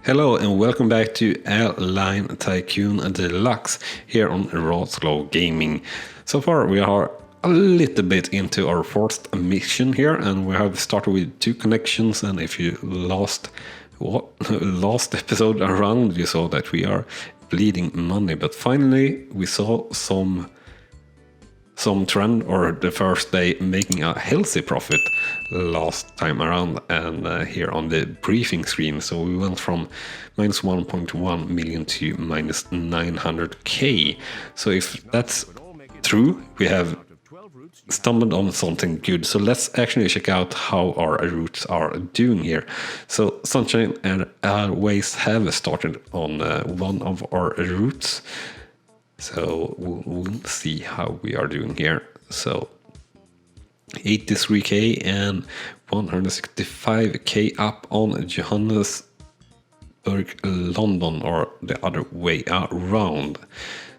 Hello and welcome back to Airline Tycoon Deluxe here on RawSlowGaming. So far we are a little bit into our fourth mission here, and we have started with 2 connections, and if you last episode around you saw that we are bleeding money, but finally we saw some trend, or the first day making a healthy profit last time around, and here on the briefing screen. So we went from minus 1.1 million to minus 900k. So if that's true, we have stumbled on something good. So let's actually check out how our routes are doing here. So Sunshine and Airways have started on one of our routes. So we'll see how we are doing here. So 83k and 165k up on Johannesburg, London, or the other way around.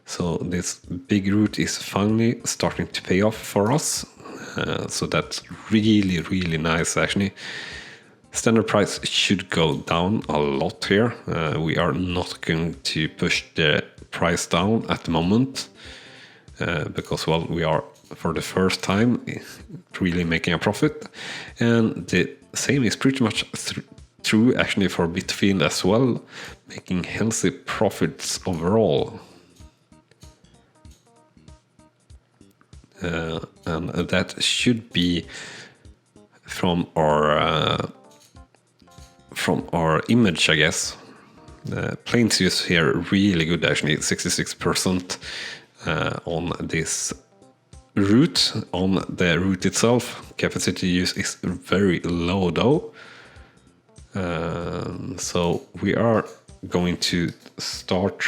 So this big route is finally starting to pay off for us. So that's really nice actually. Standard price should go down a lot here. We are not going to push the price down at the moment because, well, we are for the first time really making a profit, and the same is pretty much true actually for Bitfield as well, making healthy profits overall. And that should be from our image, I guess. Planes use here really good actually, 66% on this route. On the route itself, capacity use is very low though. So we are going to start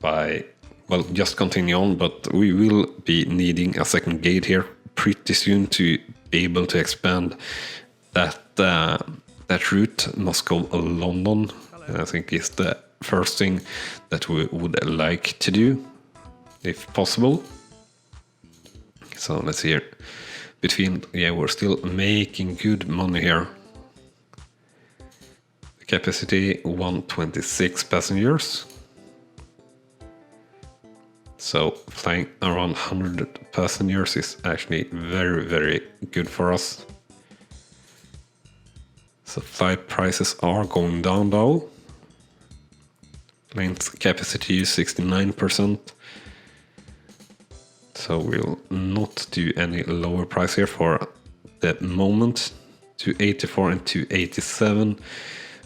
by, well, just continue on, but we will be needing a second gate here pretty soon to be able to expand that route. Moscow-London, I think, is the first thing that we would like to do, if possible. So let's see here. Between, yeah, we're still making good money here. The capacity 126 passengers. So flying around 100 passengers is actually very good for us. So flight prices are going down though. Plane's capacity is 69%. So we'll not do any lower price here for the moment. 284 and 287.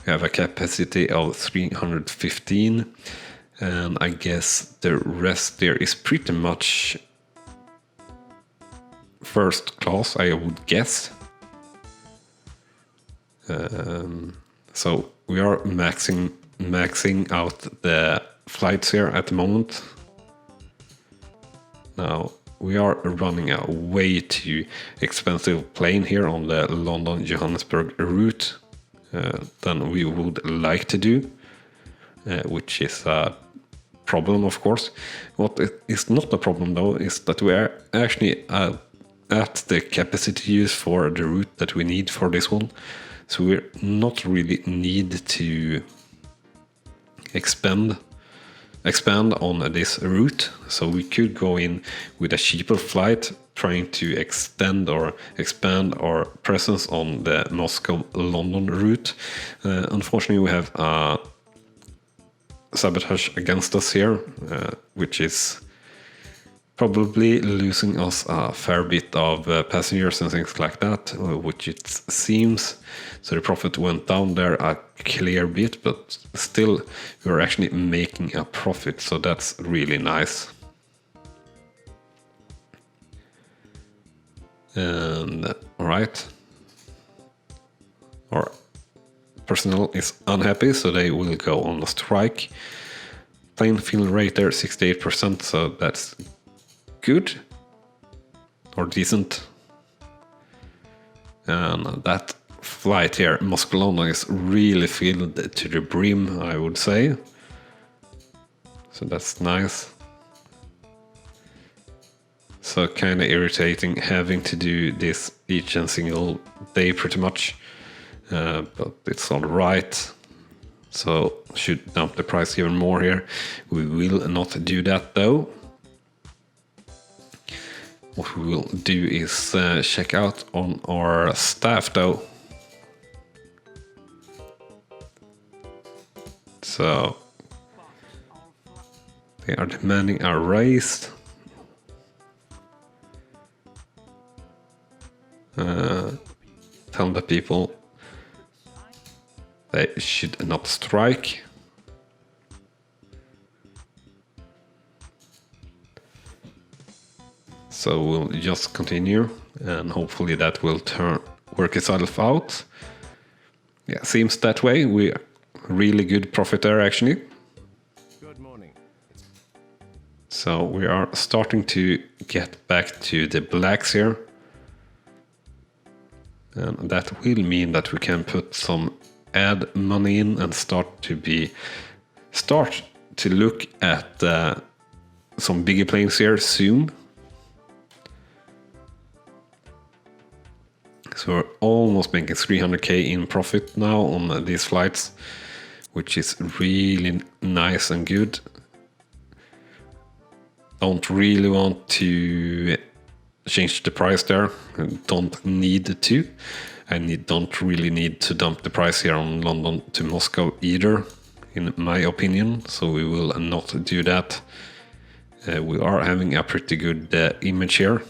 We have a capacity of 315. And I guess the rest there is pretty much first class, I would guess. So we are maxing out the flights here at the moment. Now we are running a way too expensive plane here on the London-Johannesburg route than we would like to do, which is a problem, of course. What is not a problem though is that we are actually at the capacity use for the route that we need for this one. So we're not really need to expand on this route. So we could go in with a cheaper flight, trying to extend or expand our presence on the Moscow-London route. Unfortunately, we have a sabotage against us here, which is probably losing us a fair bit of passengers and things like that, which it seems. So the profit went down there a clear bit, but still we're actually making a profit, so that's really nice. And alright, our personnel is unhappy, so they will go on a strike. Plane fill rate there 68%, so that's good or decent. And that flight here, Moscow-London, is really filled to the brim, I would say. So that's nice. So kind of irritating having to do this each and single day pretty much. But it's all right. So should dump the price even more here. We will not do that though. What we will do is check out on our staff though. So they are demanding a raise. Tell the people they should not strike. So we'll just continue and hopefully that will work itself out. Yeah, seems that way. We really good profit there actually. Good morning. So we are starting to get back to the blacks here. And that will mean that we can put some ad money in and start to look at some bigger planes here soon. So we're almost making 300k in profit now on these flights, which is really nice and good. Don't really want to change the price there. Don't need to. Don't really need to dump the price here on London to Moscow either, in my opinion. So we will not do that. We are having a pretty good image here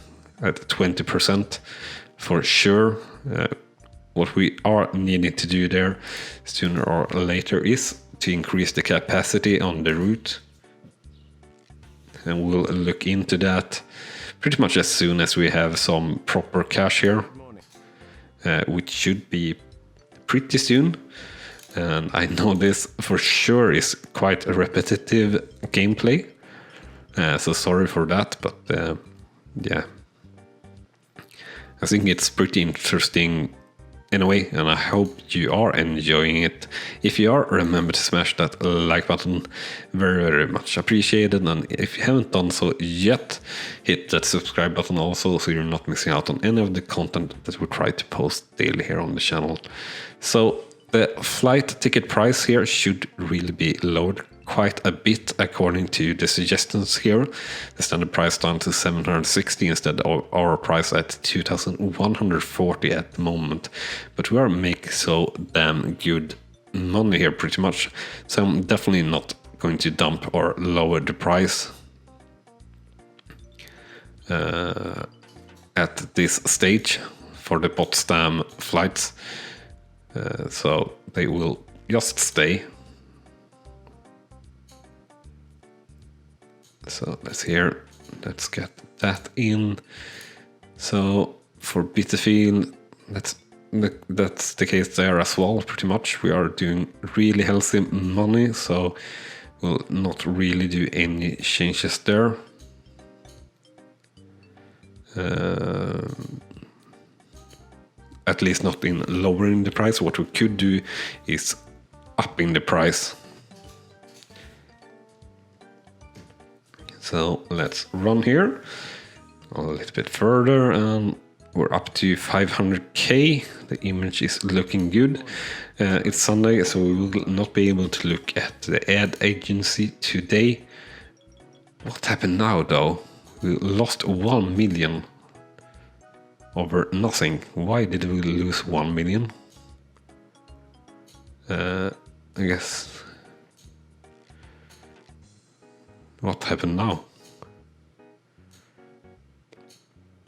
at 20% for sure. What we are needing to do there sooner or later is to increase the capacity on the route. And we'll look into that pretty much as soon as we have some proper cash here, which should be pretty soon. And I know this for sure is quite a repetitive gameplay, so sorry for that, but yeah, I think it's pretty interesting in a way, and I hope you are enjoying it. If you are, remember to smash that like button, very much appreciated. And if you haven't done so yet, hit that subscribe button also, so you're not missing out on any of the content that we try to post daily here on the channel. So the flight ticket price here should really be lowered quite a bit according to the suggestions here. The standard price down to 760 instead of our price at 2140 at the moment. But we are making so damn good money here pretty much. So I'm definitely not going to dump or lower the price at this stage for the Potsdam flights. So they will just stay. So let's get that in. So for Bitterfield, that's the case there as well, pretty much. We are doing really healthy money, so we'll not really do any changes there. At least not in lowering the price. What we could do is upping the price. So let's run here a little bit further, and we're up to 500k. The image is looking good. It's Sunday, so we will not be able to look at the ad agency today. What happened now though? We lost 1 million over nothing. Why did we lose 1 million? I guess... What happened now?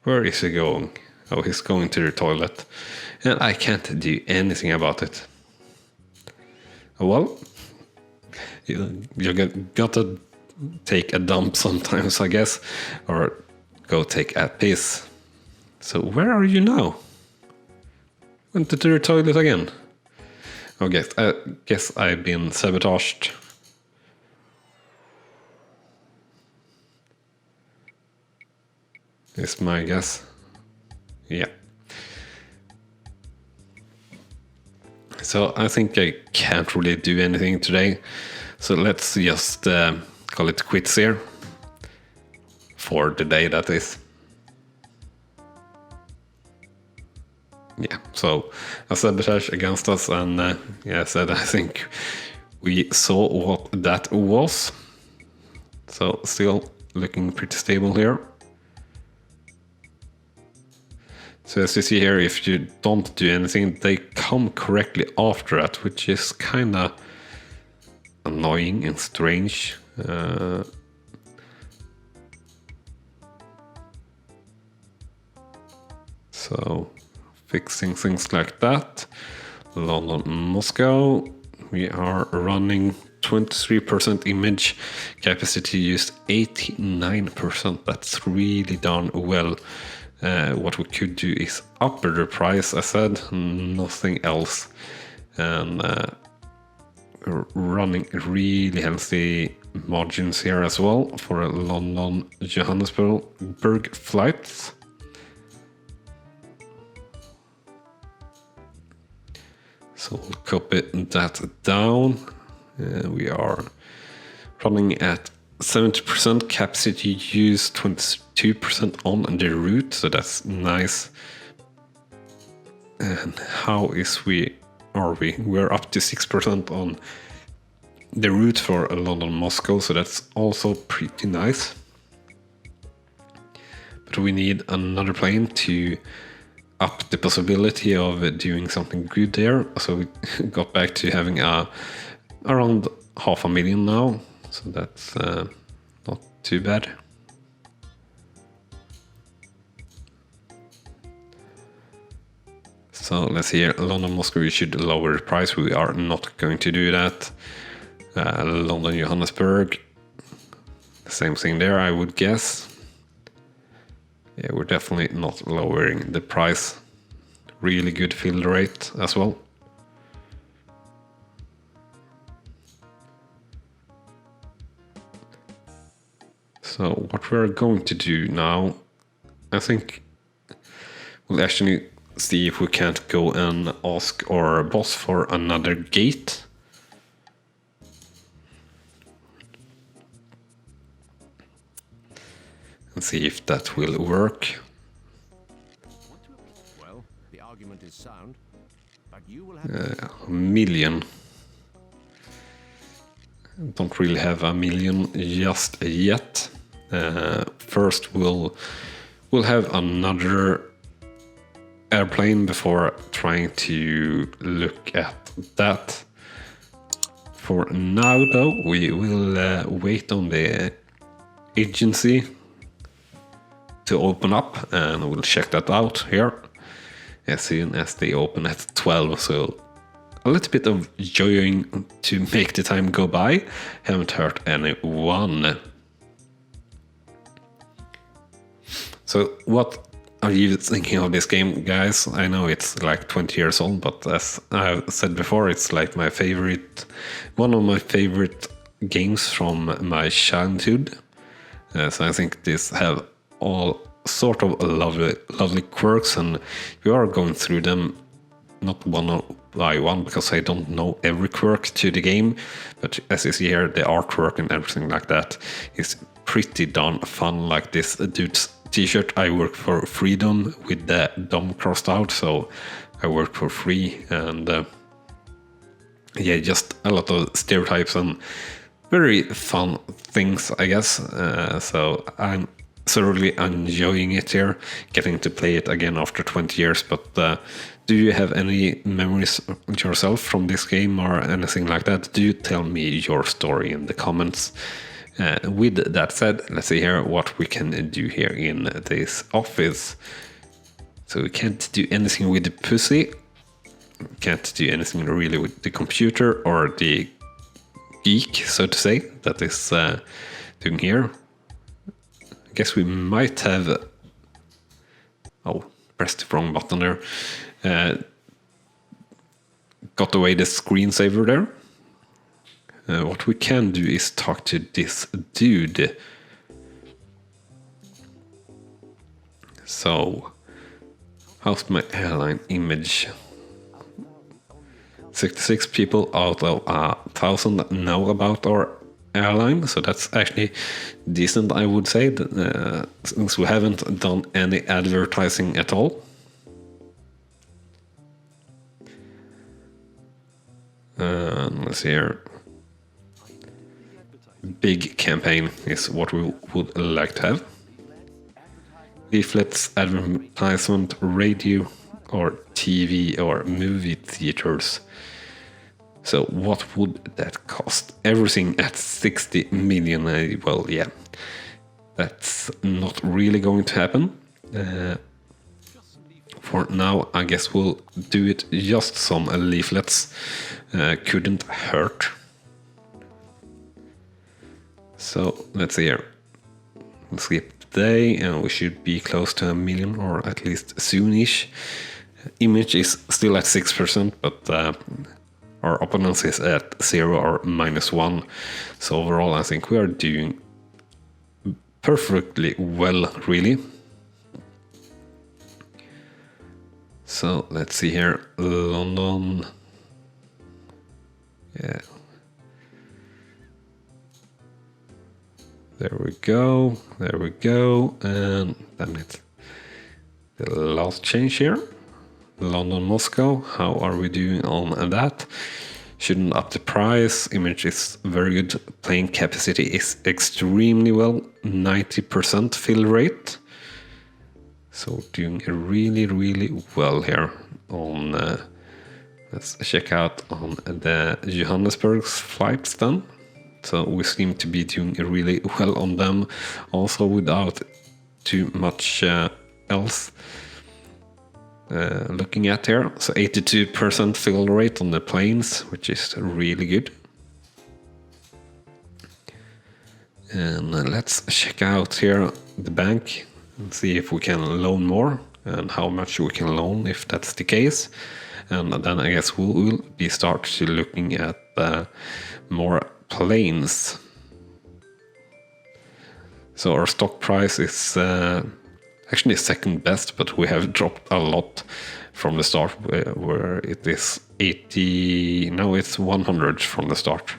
Where is he going? Oh, he's going to the toilet. And I can't do anything about it. Well, you gotta take a dump sometimes, I guess. Or go take a piss. So where are you now? Went to the toilet again. Okay, I guess I've been sabotaged. Is my guess. Yeah. So I think I can't really do anything today. So let's just call it quits here. For the day, that is. Yeah, so a sabotage against us, and yeah, I said I think we saw what that was. So still looking pretty stable here. So as you see here, if you don't do anything, they come correctly after that, which is kind of annoying and strange. So fixing things like that. London, Moscow, we are running 23% image, capacity used 89%. That's really darn well. What we could do is up the price, I said, nothing else. And we're running really healthy margins here as well for London, Johannesburg flights. So we'll copy that down. We are running at 70% capacity use, 22% on the route, so that's nice. And how are we? We're up to 6% on the route for London Moscow, so that's also pretty nice. But we need another plane to up the possibility of doing something good there. So we got back to having around 500,000 now. So that's not too bad. So let's see here, London Moscow, we should lower the price. We are not going to do that. London Johannesburg, same thing there, I would guess. Yeah, we're definitely not lowering the price. Really good fill rate as well. So what we're going to do now, I think we'll actually see if we can't go and ask our boss for another gate. And see if that will work. Well, the argument is sound, but you will have A million. Don't really have a million just yet. First we'll have another airplane before trying to look at that. For now though, we will wait on the agency to open up, and we'll check that out here as soon as they open at 12. So a little bit of joying to make the time go by. Haven't hurt anyone. So what are you thinking of this game, guys? I know it's like 20 years old, but as I've said before, it's like my favorite, one of my favorite games from my childhood. So I think this have all sort of lovely quirks, and we are going through them not one by one because I don't know every quirk to the game, but as you see here, the artwork and everything like that is pretty darn fun. Like this dude's t-shirt, I work for freedom with the dome crossed out, so I work for free, and yeah, just a lot of stereotypes and very fun things, I guess. So I'm thoroughly enjoying it here, getting to play it again after 20 years. But do you have any memories yourself from this game or anything like that? Do tell me your story in the comments. With that said, let's see here what we can do here in this office. So we can't do anything with the pussy. Can't do anything really with the computer or the geek, so to say, that is doing here. I guess we might have... Oh, pressed the wrong button there. Got away the screensaver there. What we can do is talk to this dude. So, how's my airline image? 66 people out of 1,000 know about our airline, so that's actually decent, I would say, since we haven't done any advertising at all. Let's see here. big campaign is what we would like to have. Leaflets, advertisement, radio, or TV or movie theaters. So what would that cost? Everything at 60 million. Well, yeah, that's not really going to happen. For now, I guess we'll do it just some leaflets. Couldn't hurt. So let's see here. We'll skip today and we should be close to 1 million, or at least soonish. Image is still at 6%, but our opponents is at 0 or -1. So overall, I think we are doing perfectly well, really. So let's see here, London. Yeah. There we go, and then it's the last change here. London, Moscow, how are we doing on that? Shouldn't up the price, image is very good, playing capacity is extremely well, 90% fill rate. So doing really, really well here on, let's check out on the Johannesburg's flights then. So we seem to be doing really well on them, also without too much else looking at here. So 82% fill rate on the planes, which is really good. And let's check out here the bank and see if we can loan more and how much we can loan if that's the case. And then I guess we'll be start to looking at more planes. So our stock price is actually second best, but we have dropped a lot from the start, where it is 80, now it's 100 from the start.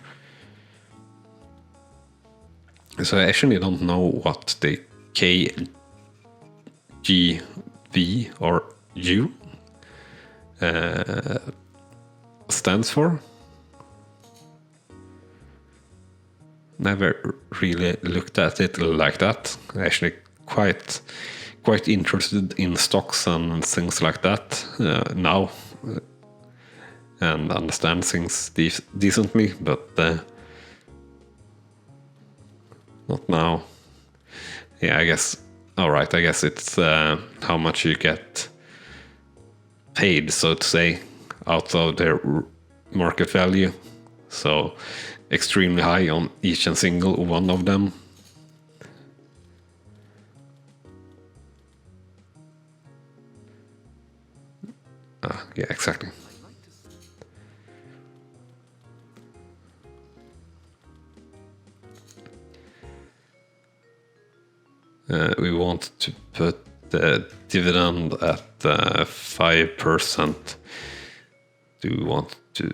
So I actually don't know what the KGV or U stands for. Never really looked at it like that. Actually quite interested in stocks and things like that now, and understand things decently, but not now. Yeah, I guess. Alright, I guess it's how much you get paid, so to say, out of their market value. So extremely high on each and single one of them. Yeah, exactly. We want to put the dividend at 5%. Do we want to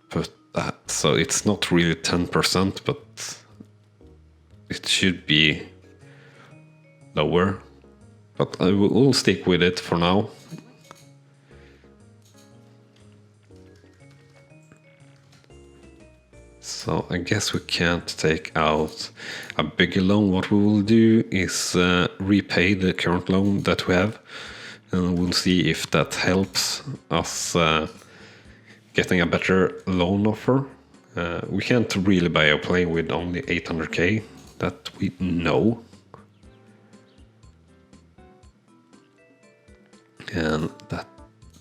put that? So it's not really 10%, but it should be lower. But I will stick with it for now. So I guess we can't take out a bigger loan. What we will do is repay the current loan that we have, and we'll see if that helps us getting a better loan offer. We can't really buy a plane with only 800k, that we know. And that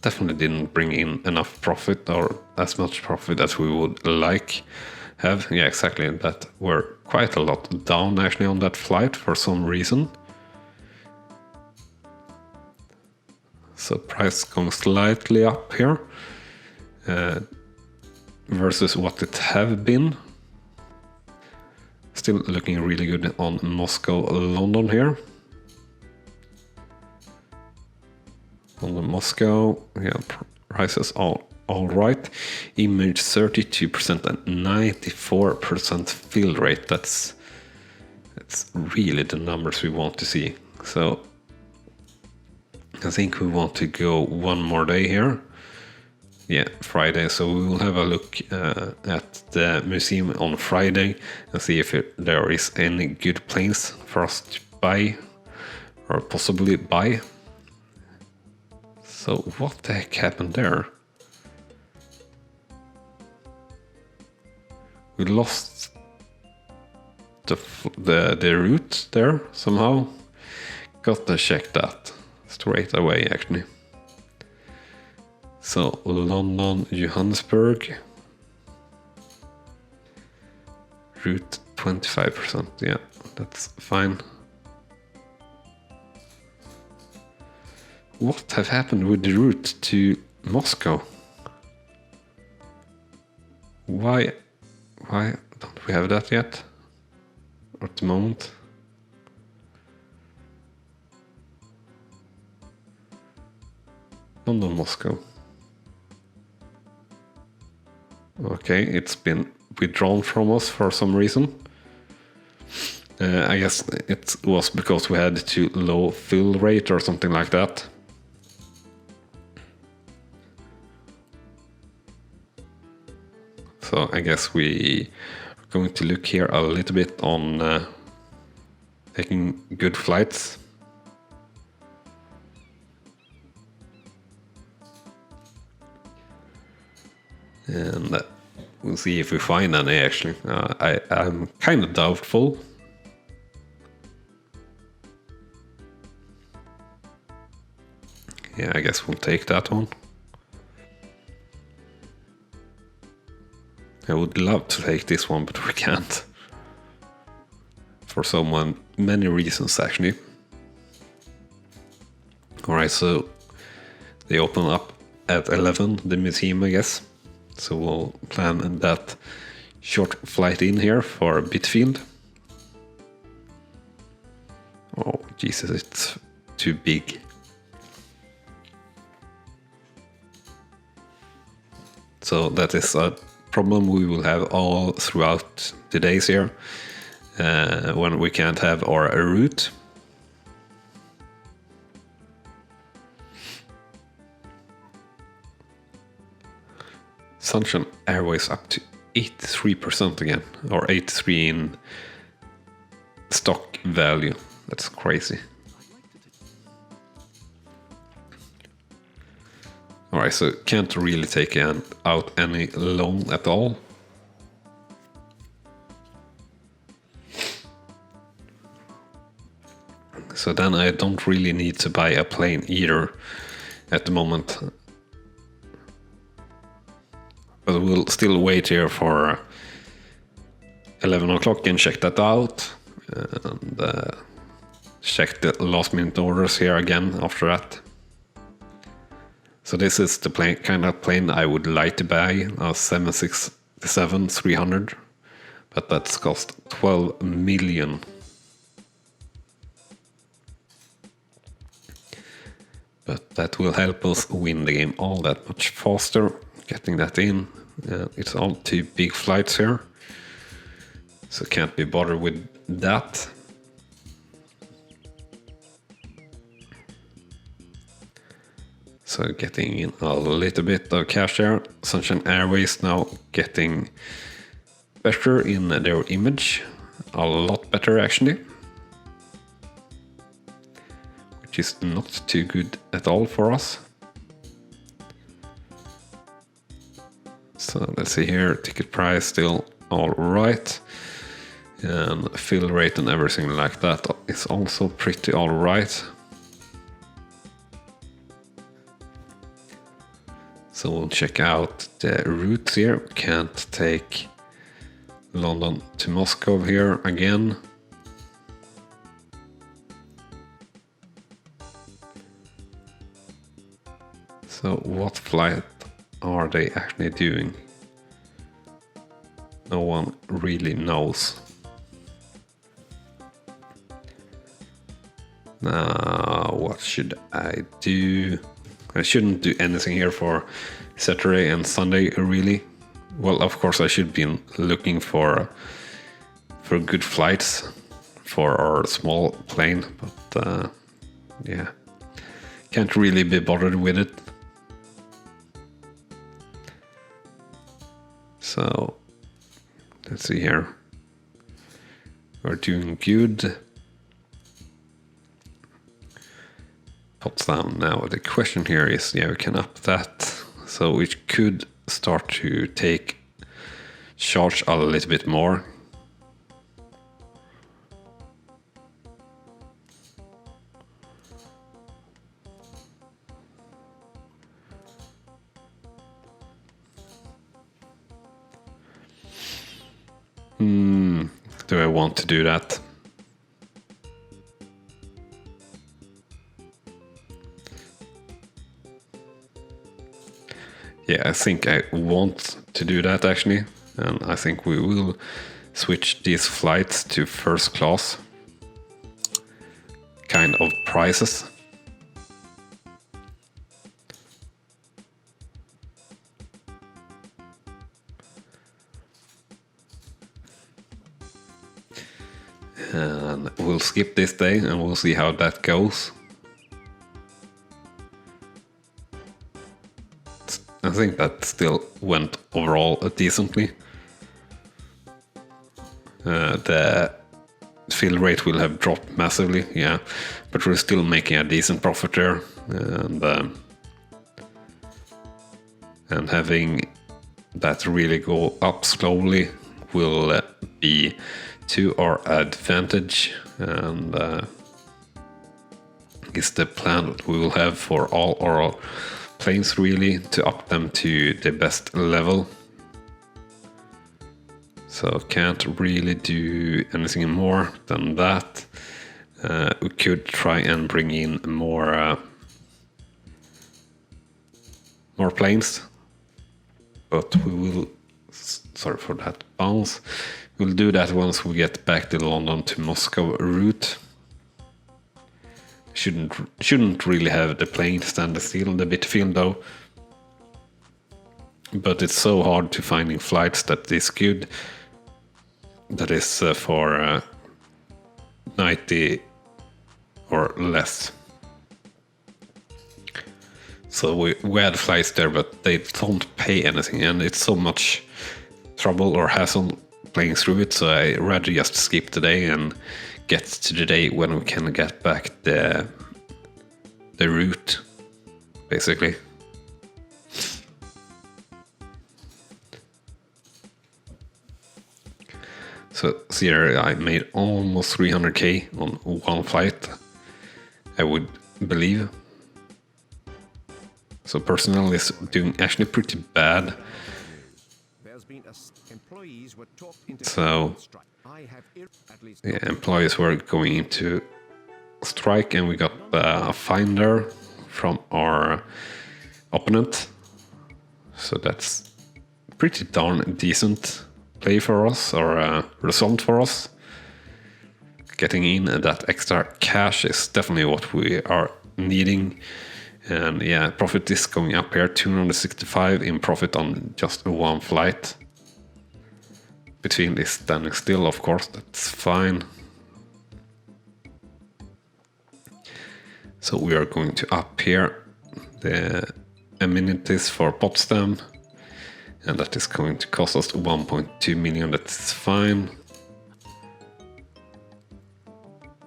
definitely didn't bring in enough profit, or as much profit as we would like have. Yeah, exactly. That were quite a lot down actually on that flight for some reason. So price going slightly up here versus what it have been. Still looking really good on Moscow, London here. On the Moscow, yeah, prices all right. Image 32% and 94% fill rate. That's really the numbers we want to see. So I think we want to go one more day here. Yeah, Friday. So we will have a look at the museum on Friday and see if there is any good planes for us to buy or possibly buy. So what the heck happened there? We lost the route there somehow. Got to check that straight away actually. So London, Johannesburg, route 25%, yeah, that's fine. What have happened with the route to Moscow? Why don't we have that yet? At the moment. London, Moscow. Okay, it's been withdrawn from us for some reason. I guess it was because we had too low fill rate or something like that. So I guess we are going to look here a little bit on taking good flights. And we'll see if we find any actually. I'm kind of doubtful. Yeah, I guess we'll take that one. I would love to take this one, but we can't. For many reasons actually. Alright, so they open up at 11, the museum I guess. So we'll plan that short flight in here for Bitfield. Oh Jesus, it's too big. So that is a problem we will have all throughout the days here when we can't have our route. Sunshine Airways up to 83% again, or 83 in stock value. That's crazy. Alright, so can't really take out any loan at all. So then I don't really need to buy a plane either at the moment. But we'll still wait here for 11 o'clock and check that out. And check the last minute orders here again after that. So this is the kind of plane I would like to buy, a 767-300. But that's cost 12 million. But that will help us win the game all that much faster. Getting that in. It's all 2 big flights here. So can't be bothered with that. So getting in a little bit of cash there. Sunshine Airways now getting better in their image. A lot better actually. Which is not too good at all for us. So let's see here, ticket price still all right. And fill rate and everything like that is also pretty all right. So we'll check out the routes here. Can't take London to Moscow here again. So what flight are they actually doing? No one really knows. Now, what should I do? I shouldn't do anything here for Saturday and Sunday, really. Well, of course, I should be looking for good flights for our small plane, but yeah, can't really be bothered with it. So let's see here. We're doing good. Potsdam now. The question here is, yeah, we can up that. So we could start to take charge a little bit more. Do I want to do that? Yeah, I think I want to do that actually. And I think we will switch these flights to first class kind of prices. And we'll skip this day and we'll see how that goes. I think that still went overall decently. The fill rate will have dropped massively, yeah, but we're still making a decent profit there, and having that really go up slowly will be to our advantage, and is the plan that we will have for all our planes, really, to up them to the best level. So can't really do anything more than that. We could try and bring in more planes, but we will, sorry for that bounce, we'll do that once we get back to London to Moscow route. Shouldn't really have the plane stand still in the bitfield though. But it's so hard to finding flights that is good. That is for 90 or less. So we had flights there, but they don't pay anything, and it's so much trouble or hassle playing through it. So I rather just skip the day and get to the day when we can get back the route, basically. So here I made almost 300k on one flight, I would believe. So personnel is doing actually pretty bad. So yeah, employees were going into strike, and we got a fine there from our opponent. So that's pretty darn decent play for us, or result for us. Getting in that extra cash is definitely what we are needing. And yeah, profit is going up here, 265 in profit on just one flight. Between is standing still, of course, that's fine. So we are going to up here the amenities for Potsdam, and that is going to cost us 1.2 million, that's fine.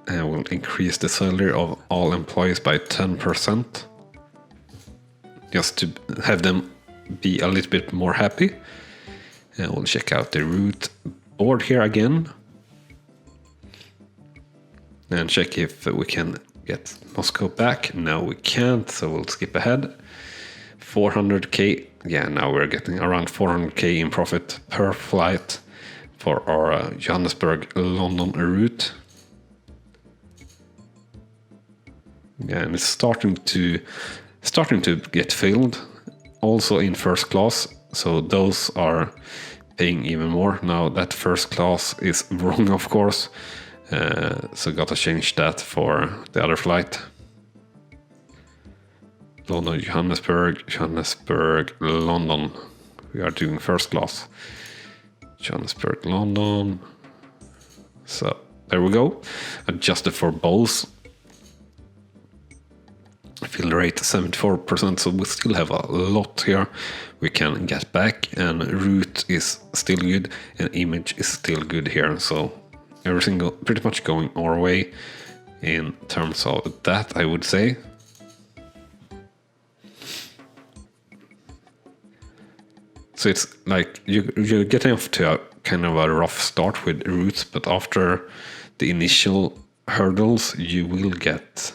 And we'll increase the salary of all employees by 10%, just to have them be a little bit more happy. And we'll check out the route board here again and check if we can get Moscow back. No, we can't, so we'll skip ahead. 400k, yeah, now we're getting around 400k in profit per flight for our Johannesburg-London route. Yeah, and it's starting to get filled, also in first class. So those are paying even more. Now that first class is wrong, of course. So gotta change that for the other flight. London, Johannesburg, Johannesburg, London. We are doing first class. Johannesburg, London. So there we go. Adjusted for both. Fill rate 74%, so we still have a lot here we can get back, and root is still good and image is still good here, so everything pretty much going our way in terms of that, I would say. So it's like you're getting off to a kind of a rough start with roots, but after the initial hurdles you will get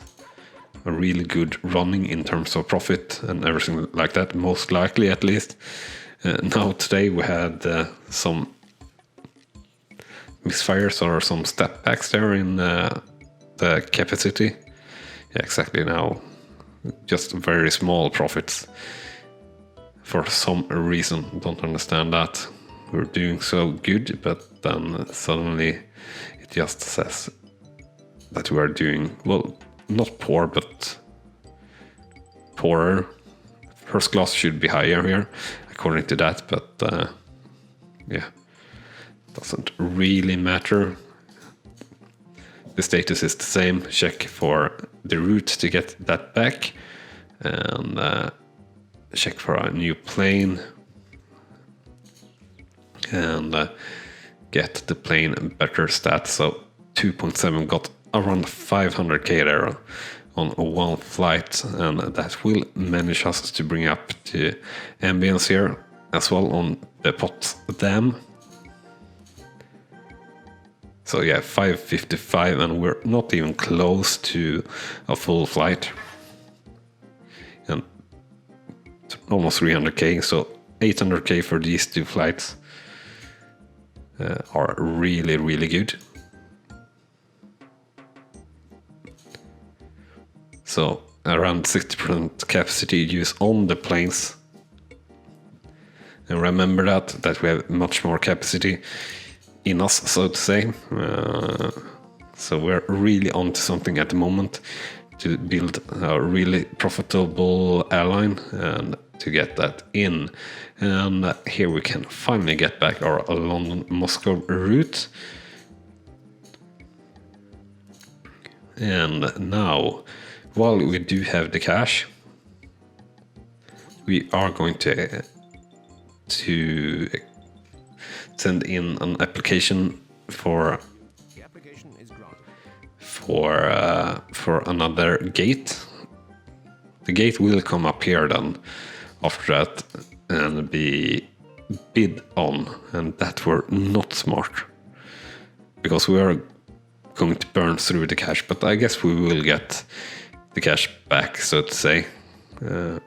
a really good running in terms of profit and everything like that, most likely at least. Now today we had some misfires or some step backs there in the capacity. Yeah, exactly, now just very small profits for some reason, don't understand that. We're doing so good, but then suddenly it just says that we are doing, well, not poor, but poorer. First class should be higher here, according to that, but yeah, doesn't really matter. The status is the same. Check for the route to get that back, and check for a new plane, and get the plane better stats. So 2.7 got around 500k there on one flight, and that will manage us to bring up the ambience here as well on the pot dam. So yeah, 555, and we're not even close to a full flight, and almost 300k, so 800k for these two flights are really good. So around 60% capacity use on the planes, and remember that we have much more capacity in us, so to say. So we're really onto something at the moment to build a really profitable airline and to get that in. And here we can finally get back our London-Moscow route. And now, while we do have the cash, we are going to send in an application for another gate. The gate will come up here then after that and be bid on, and that were not smart, because we are going to burn through the cash, but I guess we will get the cash back, so to say. But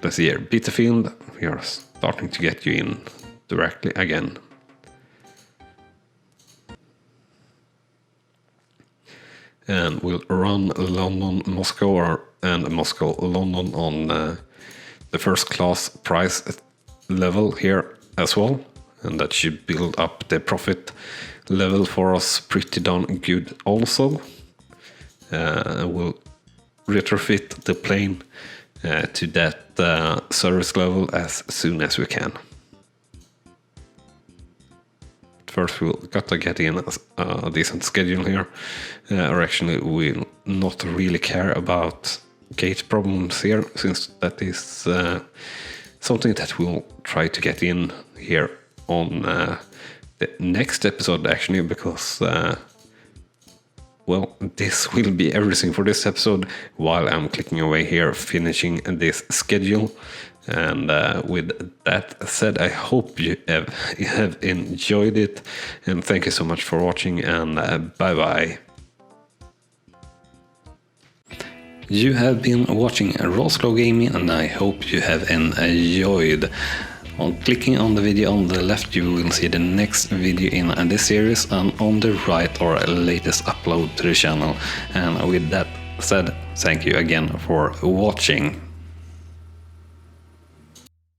let's see here, beta field, we are starting to get you in directly again. And we'll run London-Moscow and Moscow-London on the first class price level here as well. And that should build up the profit level for us pretty darn good also. We'll retrofit the plane to that service level as soon as we can. First we'll gotta get in a decent schedule here, or actually we'll not really care about gate problems here, since that is something that we'll try to get in here on the next episode actually, because well, this will be everything for this episode while I'm clicking away here finishing this schedule. And with that said, I hope you have enjoyed it, and thank you so much for watching, and bye bye. You have been watching RawSlowGaming, and I hope you have enjoyed. On clicking on the video on the left, you will see the next video in this series, and on the right our latest upload to the channel. And with that said, thank you again for watching.